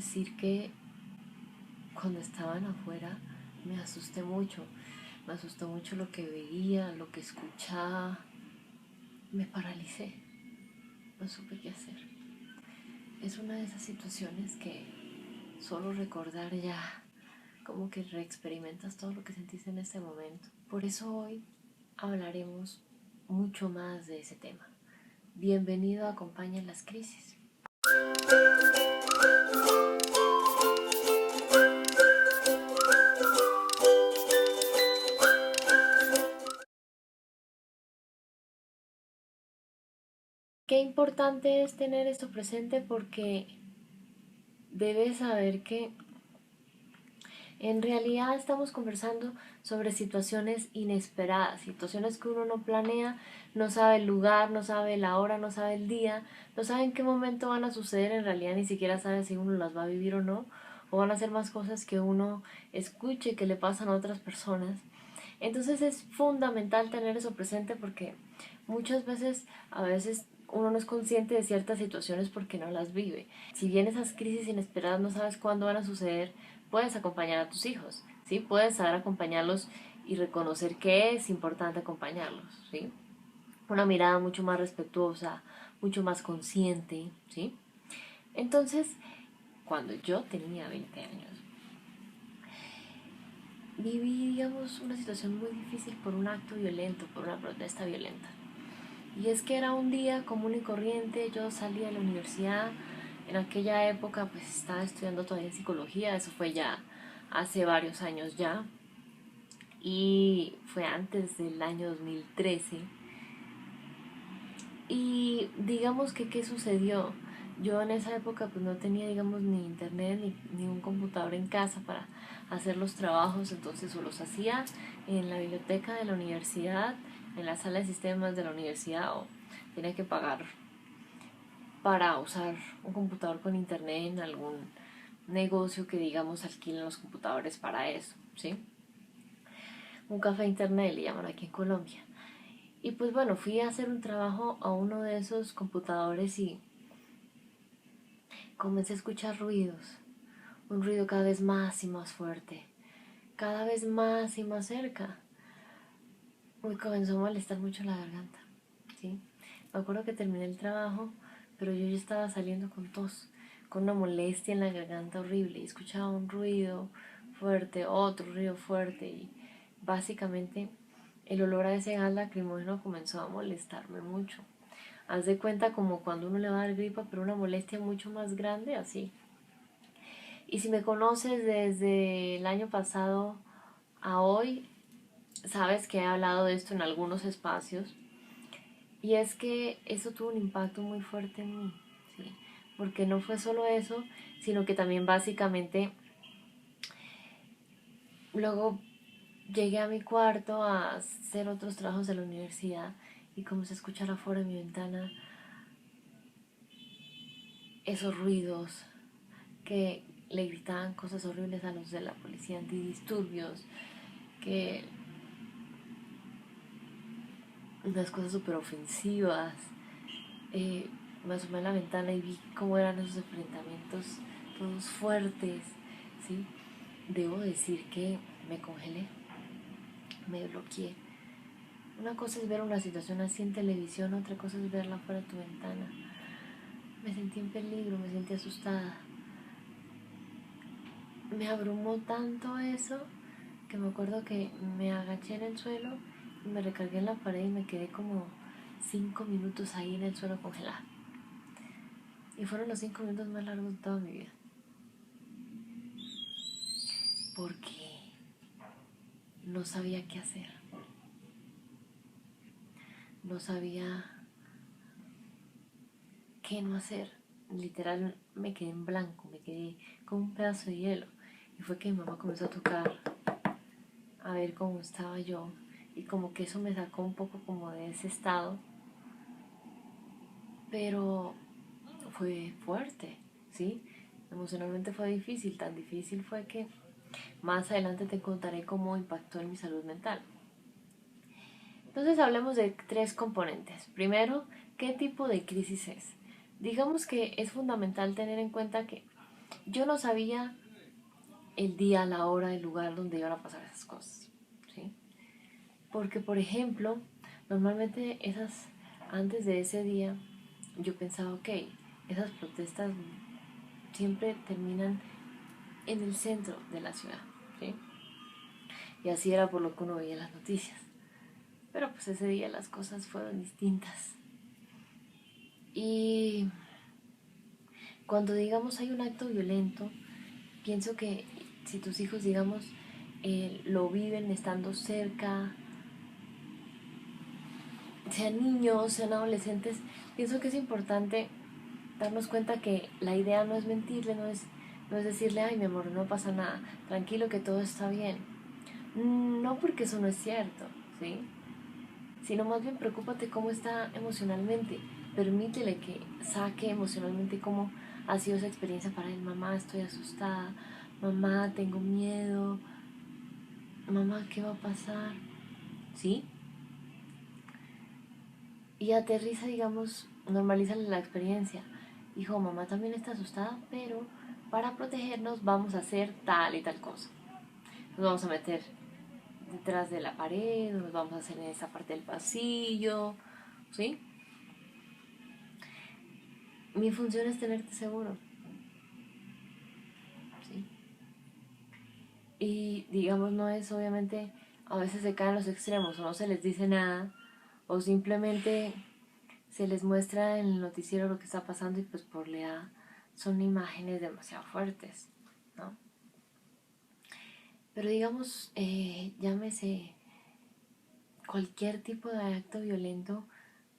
decir que cuando estaban afuera me asusté mucho. Me asustó mucho lo que veía, lo que escuchaba. Me paralicé. No supe qué hacer. Es una de esas situaciones que solo recordar ya como que reexperimentas todo lo que sentiste en este momento. Por eso hoy hablaremos mucho más de ese tema. Bienvenido a Acompaña en las crisis. Qué importante es tener esto presente porque debes saber que en realidad estamos conversando sobre situaciones inesperadas, situaciones que uno no planea, no sabe el lugar, no sabe la hora, no sabe el día, no sabe en qué momento van a suceder, en realidad ni siquiera sabe si uno las va a vivir o no, o van a ser más cosas que uno escuche que le pasan a otras personas. Entonces es fundamental tener eso presente porque muchas veces, a veces uno no es consciente de ciertas situaciones porque no las vive. Si bien esas crisis inesperadas no sabes cuándo van a suceder, puedes acompañar a tus hijos, ¿sí? Puedes saber acompañarlos y reconocer que es importante acompañarlos, ¿sí? Una mirada mucho más respetuosa, mucho más consciente, ¿sí? Entonces, cuando yo tenía 20 años, viví, digamos, una situación muy difícil por un acto violento, por una protesta violenta. Y es que era un día común y corriente, yo salí de la universidad, en aquella época pues estaba estudiando todavía psicología, eso fue ya hace varios años ya, y fue antes del año 2013. Y digamos que, ¿qué sucedió? Yo en esa época pues no tenía, digamos, ni internet ni un computador en casa para hacer los trabajos, entonces o los hacía en la biblioteca de la universidad, en la sala de sistemas de la universidad, o tenía que pagar para usar un computador con internet en algún negocio que, digamos, alquilen los computadores para eso, ¿sí? Un café internet le llaman aquí en Colombia. Y pues bueno, fui a hacer un trabajo a uno de esos computadores y comencé a escuchar ruidos, un ruido cada vez más y más fuerte, cada vez más y más cerca. Me comenzó a molestar mucho la garganta, ¿sí? Me acuerdo que terminé el trabajo, pero yo ya estaba saliendo con tos, con una molestia en la garganta horrible, y escuchaba un ruido fuerte, otro ruido fuerte, y básicamente el olor a ese gas lacrimógeno comenzó a molestarme mucho. Haz de cuenta como cuando uno le va a dar gripa, pero una molestia mucho más grande, así. Y si me conoces desde el año pasado a hoy, sabes que he hablado de esto en algunos espacios. Y es que eso tuvo un impacto muy fuerte en mí, ¿sí? Porque no fue solo eso, sino que también básicamente luego llegué a mi cuarto a hacer otros trabajos de la universidad y comencé a escuchar afuera de mi ventana esos ruidos que le gritaban cosas horribles a los de la policía antidisturbios, que unas cosas súper ofensivas. Me asomé a la ventana y vi cómo eran esos enfrentamientos todos fuertes, ¿sí? Debo decir que me congelé, me bloqueé. Una cosa es ver una situación así en televisión, otra cosa es verla fuera de tu ventana. Me sentí en peligro, me sentí asustada. Me abrumó tanto eso que me acuerdo que me agaché en el suelo y me recargué en la pared y me quedé como 5 minutos ahí en el suelo congelada. Y fueron los 5 minutos más largos de toda mi vida. Porque no sabía qué hacer. No sabía qué no hacer. Literal me quedé en blanco, me quedé con un pedazo de hielo. Y fue que mi mamá comenzó a tocar, a ver cómo estaba yo. Y como que eso me sacó un poco como de ese estado. Pero fue fuerte, ¿sí? Emocionalmente fue difícil. Tan difícil fue que más adelante te contaré cómo impactó en mi salud mental. Entonces hablemos de 3 componentes. Primero, ¿qué tipo de crisis es? Digamos que es fundamental tener en cuenta que yo no sabía el día, la hora, el lugar donde iban a pasar esas cosas, ¿sí? Porque, por ejemplo, normalmente antes de ese día, yo pensaba, ok, esas protestas siempre terminan en el centro de la ciudad, ¿sí? Y así era por lo que uno veía en las noticias. Pero pues ese día las cosas fueron distintas. Y cuando digamos hay un acto violento, pienso que si tus hijos, digamos, lo viven estando cerca, sean niños, sean adolescentes, pienso que es importante darnos cuenta que la idea no es mentirle, no es decirle, ay mi amor, no pasa nada, tranquilo que todo está bien. No, porque eso no es cierto, ¿sí? Sino más bien preocúpate cómo está emocionalmente. Permítele que saque emocionalmente cómo ha sido esa experiencia para él. Mamá, estoy asustada. Mamá, tengo miedo. Mamá, ¿qué va a pasar? ¿Sí? Y aterriza, digamos, normalízale la experiencia. Hijo, mamá también está asustada, pero para protegernos vamos a hacer tal y tal cosa. Nos vamos a meter detrás de la pared, nos vamos a hacer en esa parte del pasillo, ¿sí? Mi función es tenerte seguro, ¿sí? Y digamos, no es obviamente, a veces se caen los extremos, o no se les dice nada, o simplemente se les muestra en el noticiero lo que está pasando y pues por la edad son imágenes demasiado fuertes, ¿no? Pero digamos, llámese cualquier tipo de acto violento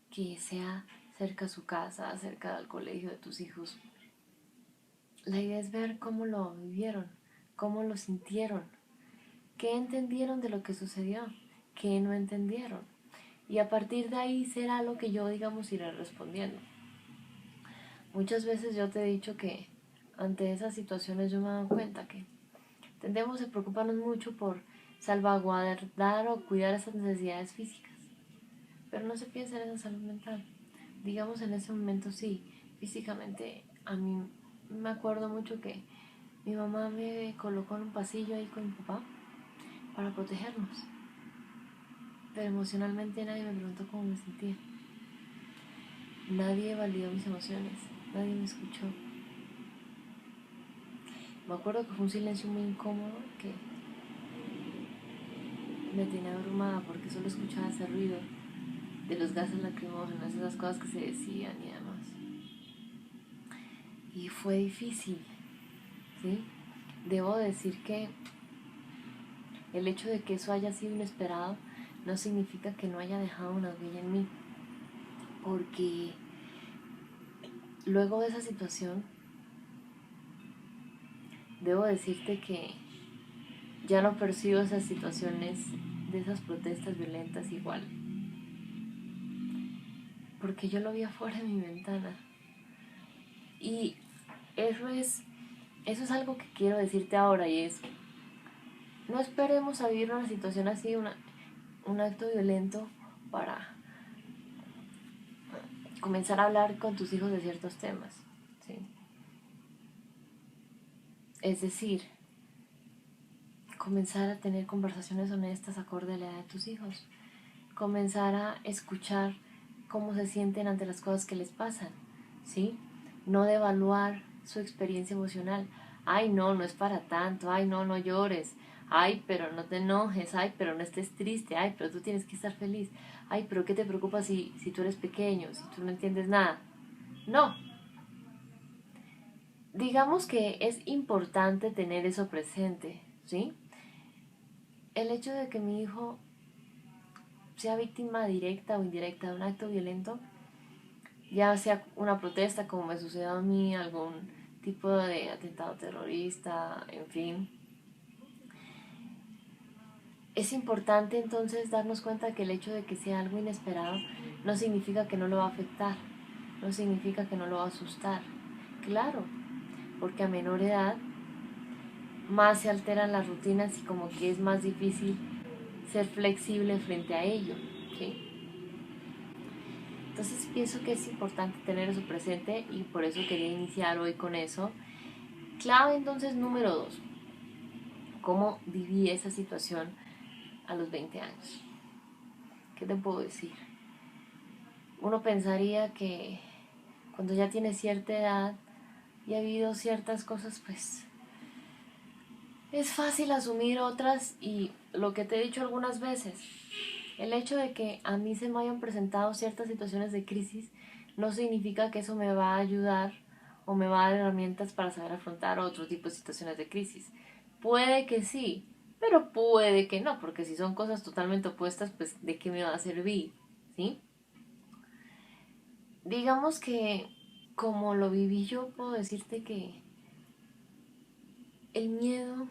que sea cerca a su casa, cerca del colegio de tus hijos. La idea es ver cómo lo vivieron, cómo lo sintieron, qué entendieron de lo que sucedió, qué no entendieron. Y a partir de ahí será lo que yo, digamos, iré respondiendo. Muchas veces yo te he dicho que ante esas situaciones yo me he dado cuenta que tendemos a preocuparnos mucho por salvaguardar o cuidar esas necesidades físicas, pero no se piensa en esa salud mental. Digamos, en ese momento sí, físicamente a mí me acuerdo mucho que mi mamá me colocó en un pasillo ahí con mi papá para protegernos, pero emocionalmente nadie me preguntó cómo me sentía. Nadie validó mis emociones, nadie me escuchó. Me acuerdo que fue un silencio muy incómodo que me tenía abrumada porque solo escuchaba ese ruido de los gases lacrimógenos, esas cosas que se decían y demás. Y fue difícil, ¿sí? Debo decir que el hecho de que eso haya sido inesperado no significa que no haya dejado una huella en mí, porque luego de esa situación, debo decirte que ya no percibo esas situaciones de esas protestas violentas igual, porque yo lo vi afuera de mi ventana. Y eso es algo que quiero decirte ahora, y es, no esperemos a vivir una situación así, un acto violento para comenzar a hablar con tus hijos de ciertos temas, ¿sí? Es decir, comenzar a tener conversaciones honestas acorde a la edad de tus hijos, comenzar a escuchar cómo se sienten ante las cosas que les pasan, ¿sí? No devaluar su experiencia emocional. Ay, no, no es para tanto. Ay, no, no llores. Ay, pero no te enojes. Ay, pero no estés triste. Ay, pero tú tienes que estar feliz. Ay, pero ¿qué te preocupa si tú eres pequeño, si tú no entiendes nada? No. Digamos que es importante tener eso presente, ¿sí? El hecho de que mi hijo sea víctima directa o indirecta de un acto violento, ya sea una protesta como me sucedió a mí, algún tipo de atentado terrorista, en fin. Es importante entonces darnos cuenta que el hecho de que sea algo inesperado no significa que no lo va a afectar, no significa que no lo va a asustar. Claro, porque a menor edad más se alteran las rutinas y como que es más difícil ser flexible frente a ello, ¿sí? Entonces pienso que es importante tener eso presente y por eso quería iniciar hoy con eso. Clave entonces número 2. ¿Cómo viví esa situación a los 20 años? ¿Qué te puedo decir? Uno pensaría que cuando ya tiene cierta edad y ha vivido ciertas cosas, pues es fácil asumir otras, y lo que te he dicho algunas veces, el hecho de que a mí se me hayan presentado ciertas situaciones de crisis no significa que eso me va a ayudar o me va a dar herramientas para saber afrontar otro tipo de situaciones de crisis. Puede que sí, pero puede que no, porque si son cosas totalmente opuestas, pues ¿de qué me va a servir? ¿Sí? Digamos que como lo viví yo, puedo decirte que el miedo,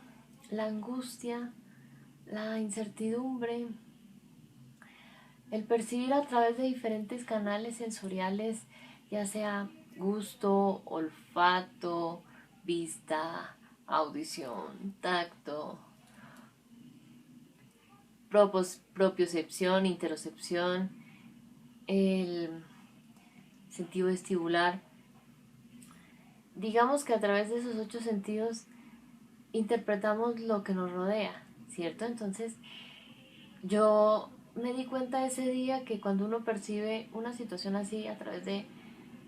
la angustia, la incertidumbre, el percibir a través de diferentes canales sensoriales, ya sea gusto, olfato, vista, audición, tacto, propiocepción, interocepción, el sentido vestibular. Digamos que a través de esos 8 sentidos interpretamos lo que nos rodea, ¿cierto? Entonces, yo me di cuenta ese día que cuando uno percibe una situación así a través de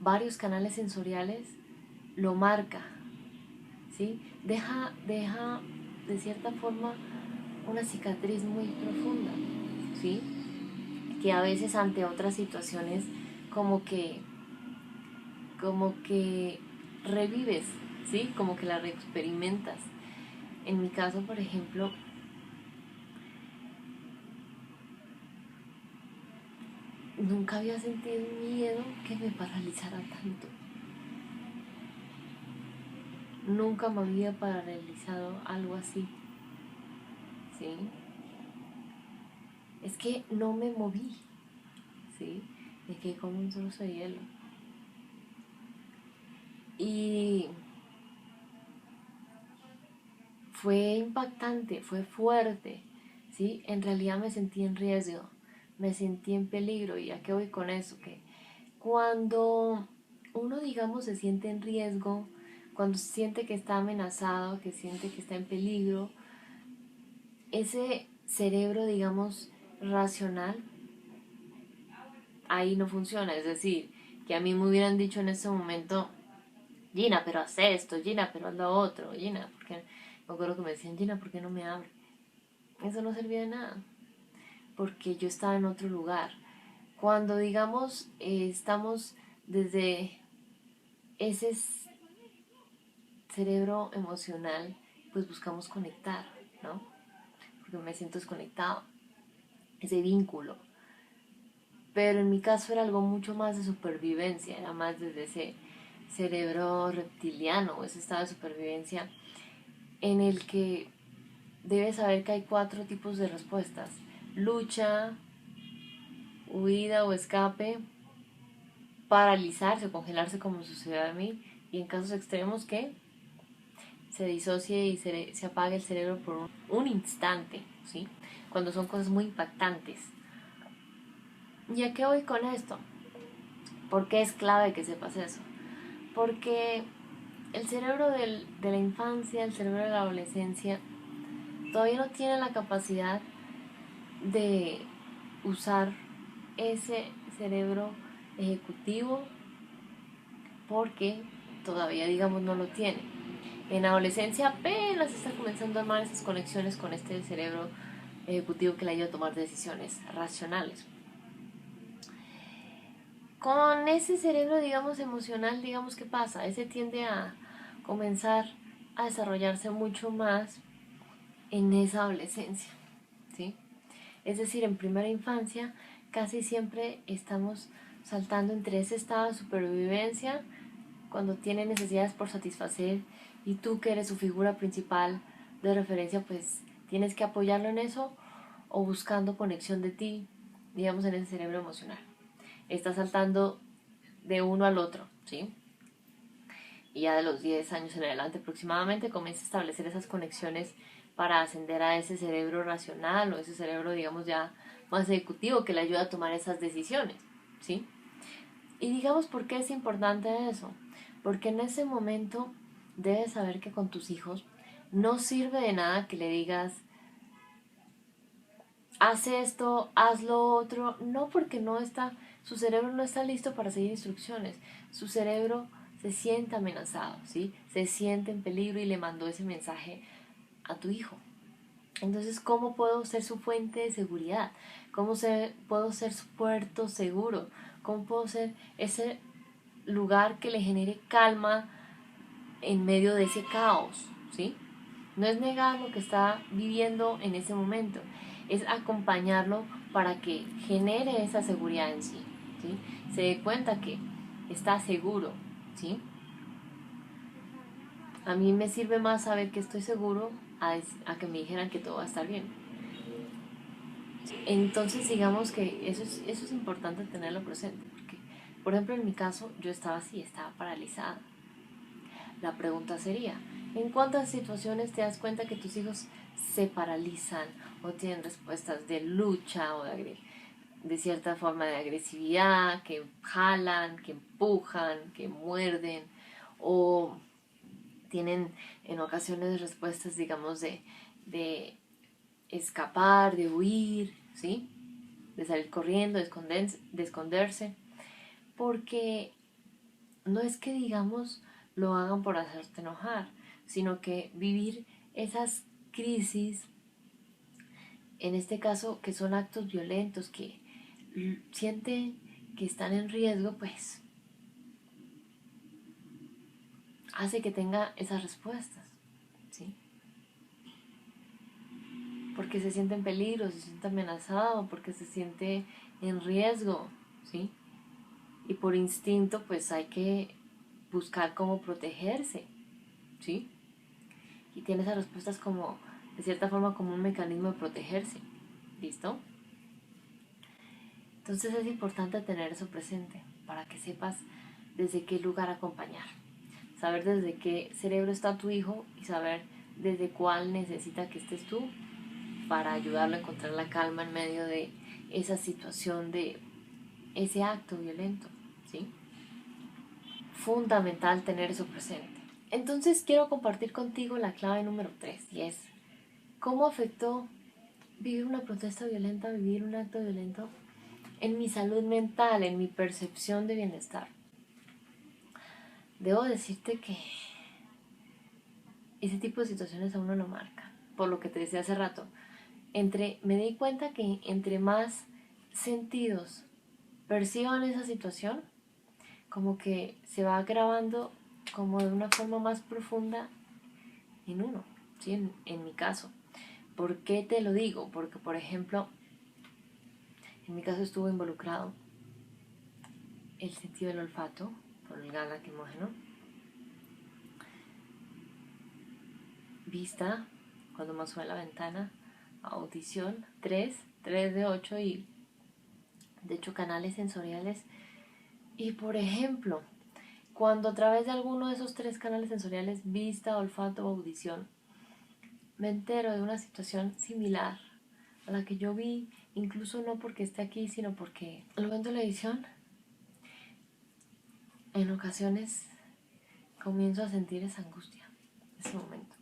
varios canales sensoriales, lo marca, ¿sí? Deja de cierta forma una cicatriz muy profunda, ¿sí? Que a veces ante otras situaciones como que, como que revives, ¿sí? Como que la reexperimentas. En mi caso, por ejemplo, nunca había sentido un miedo que me paralizara tanto. Nunca me había paralizado algo así, ¿sí? Es que no me moví, ¿sí? Me quedé como un trozo de hielo. Y fue impactante, fue fuerte, ¿sí? En realidad me sentí en riesgo, me sentí en peligro. ¿Y a qué voy con eso? Que cuando uno, digamos, se siente en riesgo, cuando siente que está amenazado, que siente que está en peligro, ese cerebro, digamos, racional, ahí no funciona. Es decir, que a mí me hubieran dicho en ese momento, Gina, pero haz esto, Gina, pero haz lo otro, Gina, porque me acuerdo que me decían, Gina, ¿por qué no me hablas? Eso no servía de nada, porque yo estaba en otro lugar. Cuando, digamos, estamos desde ese cerebro emocional, pues buscamos conectar, ¿no? Porque me siento desconectado, ese vínculo. Pero en mi caso era algo mucho más de supervivencia, era más desde ese cerebro reptiliano, ese estado de supervivencia en el que debes saber que hay 4 tipos de respuestas: lucha, huida o escape, paralizarse o congelarse como sucedió a mí, y en casos extremos que se disocie y se apague el cerebro por un instante, ¿sí? Cuando son cosas muy impactantes. ¿Y a qué voy con esto? ¿Por qué es clave que sepas eso? Porque el cerebro de la infancia, el cerebro de la adolescencia, todavía no tiene la capacidad de usar ese cerebro ejecutivo, porque todavía, digamos, no lo tiene. En adolescencia apenas está comenzando a armar esas conexiones con este cerebro ejecutivo que le ayuda a tomar decisiones racionales. Con ese cerebro, digamos, emocional, digamos, ¿qué pasa? Ese tiende a comenzar a desarrollarse mucho más en esa adolescencia, ¿sí? Es decir, en primera infancia casi siempre estamos saltando entre ese estado de supervivencia, cuando tiene necesidades por satisfacer, y tú, que eres su figura principal de referencia, pues tienes que apoyarlo en eso, o buscando conexión de ti, digamos, en ese cerebro emocional. Está saltando de uno al otro, ¿sí? Y ya de los 10 años en adelante aproximadamente comienza a establecer esas conexiones para ascender a ese cerebro racional, o ese cerebro, digamos, ya más ejecutivo, que le ayuda a tomar esas decisiones, ¿sí? Y digamos, ¿por qué es importante eso? Porque en ese momento debes saber que con tus hijos no sirve de nada que le digas, haz esto, haz lo otro. No, porque no está, su cerebro no está listo para seguir instrucciones. Su cerebro se siente amenazado, ¿sí? Se siente en peligro y le mandó ese mensaje a tu hijo. Entonces, ¿cómo puedo ser su fuente de seguridad? Puedo ser su puerto seguro? ¿Cómo puedo ser ese lugar que le genere calma en medio de ese caos? ¿Sí? No es negar lo que está viviendo en ese momento, es acompañarlo para que genere esa seguridad en sí, ¿sí? Se dé cuenta que está seguro, ¿sí? A mí me sirve más saber que estoy seguro a que me dijeran que todo va a estar bien. Entonces digamos que eso es importante tenerlo presente, porque por ejemplo en mi caso yo estaba así, estaba paralizada. La pregunta sería, ¿en cuántas situaciones te das cuenta que tus hijos se paralizan o tienen respuestas de lucha o de cierta forma de agresividad, que jalan, que empujan, que muerden, o tienen en ocasiones respuestas, digamos, de escapar, de huir, ¿sí? De salir corriendo, de esconderse, porque no es que, digamos, lo hagan por hacerte enojar, sino que vivir esas crisis, en este caso que son actos violentos, que sienten que están en riesgo, pues hace que tenga esas respuestas, ¿sí? Porque se siente en peligro, se siente amenazado, porque se siente en riesgo, ¿sí? Y por instinto, pues hay que buscar cómo protegerse, ¿sí? Y tiene esas respuestas como, de cierta forma, como un mecanismo de protegerse, ¿listo? Entonces es importante tener eso presente para que sepas desde qué lugar acompañar, saber desde qué cerebro está tu hijo y saber desde cuál necesita que estés tú para ayudarlo a encontrar la calma en medio de esa situación, de ese acto violento, ¿sí? Fundamental tener eso presente. Entonces quiero compartir contigo la clave número 3 y es cómo afectó vivir una protesta violenta, vivir un acto violento en mi salud mental, en mi percepción de bienestar. Debo decirte que ese tipo de situaciones a uno lo marca, por lo que te decía hace rato. Me di cuenta que entre más sentidos perciban esa situación, como que se va grabando como de una forma más profunda en uno, ¿sí? En mi caso. ¿Por qué te lo digo? Porque, por ejemplo, en mi caso estuvo involucrado el sentido del olfato por el gas lacrimógeno, vista cuando me sube a la ventana, audición 3 de 8 y de hecho canales sensoriales. Y por ejemplo, cuando a través de alguno de esos 3 canales sensoriales, vista, olfato o audición, me entero de una situación similar a la que yo vi, incluso no porque esté aquí, sino porque lo veo en televisión, en ocasiones comienzo a sentir esa angustia, ese momento.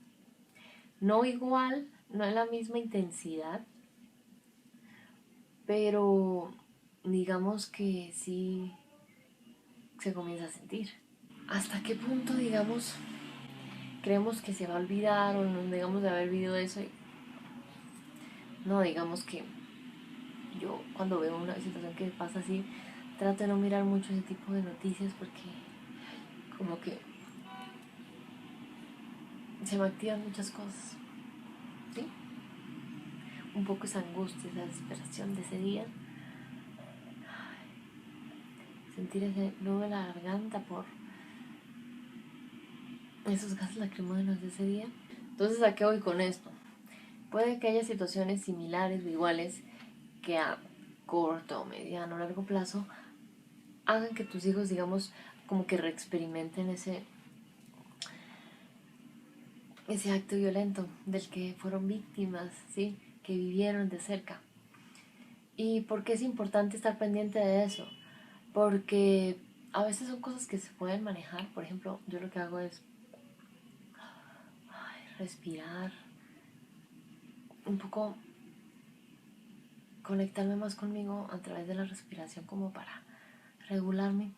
No igual, no en la misma intensidad, pero digamos que sí se comienza a sentir. ¿Hasta qué punto, digamos, creemos que se va a olvidar o nos negamos de haber vivido eso? No, digamos que yo cuando veo una situación que pasa así, trato de no mirar mucho ese tipo de noticias porque como que se me activan muchas cosas, ¿sí? Un poco esa angustia, esa desesperación de ese día, sentir ese nudo en la garganta por esos gases lacrimógenos de ese día. Entonces, ¿a qué voy con esto? Puede que haya situaciones similares o iguales que a corto, mediano o largo plazo hagan que tus hijos, digamos, como que reexperimenten ese acto violento del que fueron víctimas, ¿sí? Que vivieron de cerca. ¿Y por qué es importante estar pendiente de eso? Porque a veces son cosas que se pueden manejar. Por ejemplo, yo lo que hago es respirar, un poco conectarme más conmigo a través de la respiración como para regularme.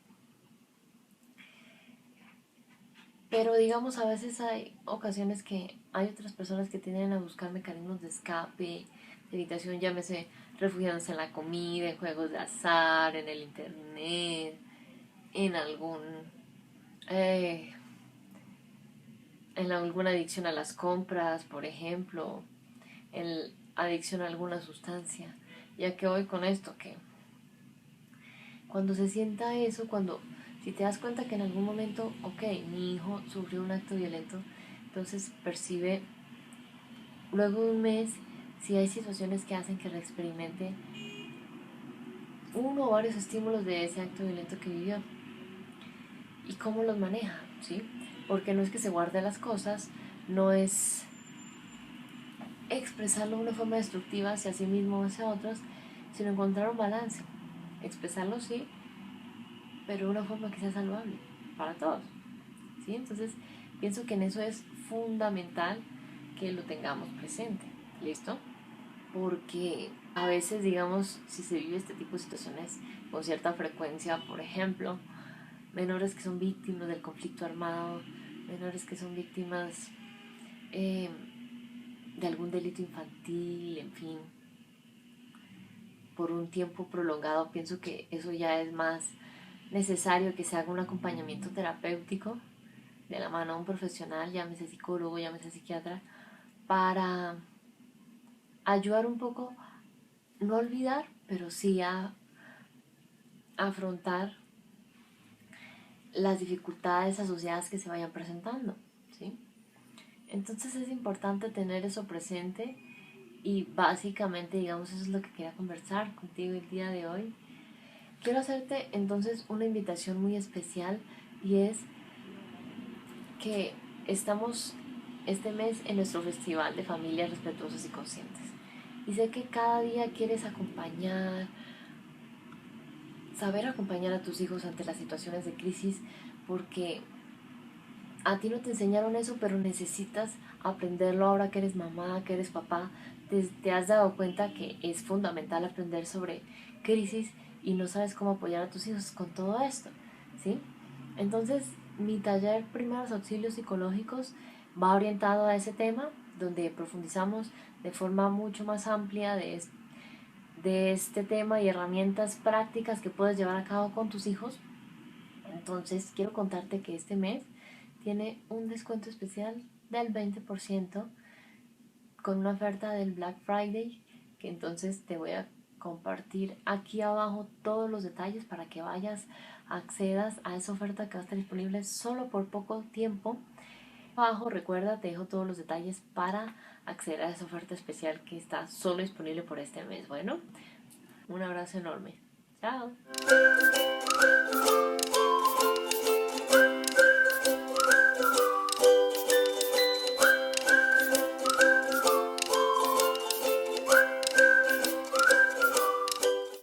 Pero digamos, a veces hay ocasiones que hay otras personas que tienden a buscar mecanismos de escape, de evitación, llámese refugiándose en la comida, en juegos de azar, en el internet, en eh, en alguna adicción a las compras, por ejemplo, en adicción a alguna sustancia. Ya que voy con esto, que cuando se sienta eso, si te das cuenta que en algún momento, ok, mi hijo sufrió un acto violento, entonces percibe luego de un mes si hay situaciones que hacen que reexperimente uno o varios estímulos de ese acto violento que vivió y cómo los maneja, ¿sí? Porque no es que se guarde las cosas, no es expresarlo de una forma destructiva hacia sí mismo o hacia otros, sino encontrar un balance. Expresarlo sí, pero de una forma que sea saludable para todos, ¿sí? Entonces, pienso que en eso es fundamental que lo tengamos presente, ¿listo? Porque a veces, digamos, si se vive este tipo de situaciones con cierta frecuencia, por ejemplo, menores que son víctimas del conflicto armado, menores que son víctimas eh, de algún delito infantil, en fin, por un tiempo prolongado, pienso que eso ya es más necesario que se haga un acompañamiento terapéutico de la mano de un profesional, llámese psicólogo, llámese psiquiatra, para ayudar un poco, no olvidar, pero sí a afrontar las dificultades asociadas que se vayan presentando, ¿sí? Entonces es importante tener eso presente y básicamente, digamos, eso es lo que quería conversar contigo el día de hoy. Quiero hacerte entonces una invitación muy especial y es que estamos este mes en nuestro festival de familias respetuosas y conscientes. Y sé que cada día quieres saber acompañar a tus hijos ante las situaciones de crisis porque a ti no te enseñaron eso, pero necesitas aprenderlo ahora que eres mamá, que eres papá. Te has dado cuenta que es fundamental aprender sobre crisis y no sabes cómo apoyar a tus hijos con todo esto, ¿sí? Entonces, mi taller Primeros Auxilios Psicológicos va orientado a ese tema, donde profundizamos de forma mucho más amplia de este tema y herramientas prácticas que puedes llevar a cabo con tus hijos. Entonces, quiero contarte que este mes tiene un descuento especial del 20% con una oferta del Black Friday, que entonces te voy a compartir aquí abajo todos los detalles para que vayas, accedas a esa oferta que va a estar disponible solo por poco tiempo. Abajo, recuerda, te dejo todos los detalles para acceder a esa oferta especial que está solo disponible por este mes. Bueno, un abrazo enorme. Chao.